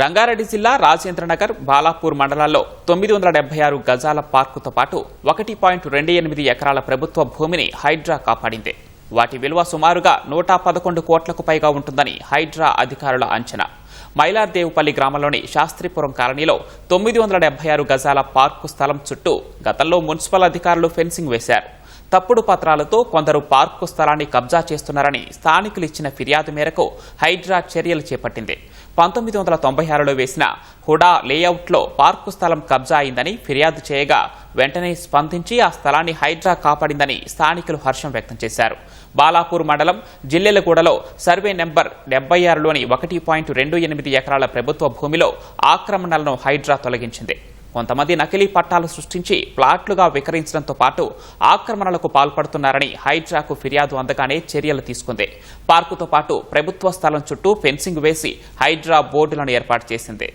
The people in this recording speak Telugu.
రంగారెడ్డి జిల్లా రాజేంద్రనగర్ బాలాపూర్ మండలాల్లో 976 గజాల పార్కుతో పాటు 1.28 ఎకరాల ప్రభుత్వ భూమిని హైడ్రా కాపాడింది. వాటి విలువ సుమారుగా 111 కోట్లకు పైగా ఉంటుందని హైడ్రా అధికారుల అంచనా. మైలార్దేవుపల్లి గ్రామంలోని శాస్త్రీపురం కాలనీలో 976 గజాల పార్కు స్థలం చుట్టూ గతంలో మున్సిపల్ అధికారులు ఫెన్సింగ్ వేశారు. తప్పుడు పత్రాలతో కొందరు పార్కు స్థలాన్ని కబ్జా చేస్తున్నారని స్థానికులు ఇచ్చిన ఫిర్యాదు మేరకు హైడ్రా చర్యలు చేపట్టింది. 1996లో వేసిన హుడా లేఅవుట్లో పార్కు స్థలం కబ్జా అయిందని ఫిర్యాదు చేయగా వెంటనే స్పందించి ఆ స్థలాన్ని హైడ్రా కాపాడిందని స్థానికులు హర్షం వ్యక్తం చేశారు. బాలాపూర్ మండలం జిల్లెలగూడలో సర్వే నెంబర్ 76లోని 1.28 ఎకరాల ప్రభుత్వ భూమిలో ఆక్రమణలను హైడ్రా తొలగించింది. కొంతమంది నకిలీ పట్టాలు సృష్టించి ప్లాట్లుగా విక్రయించడంతో పాటు ఆక్రమణలకు పాల్పడుతున్నారని హైడ్రాకు ఫిర్యాదు అందగానే చర్యలు తీసుకుంది. పార్కుతో పాటు ప్రభుత్వ స్థలం చుట్టూ ఫెన్సింగ్ వేసి హైడ్రా బోర్డులను ఏర్పాటు చేసింది.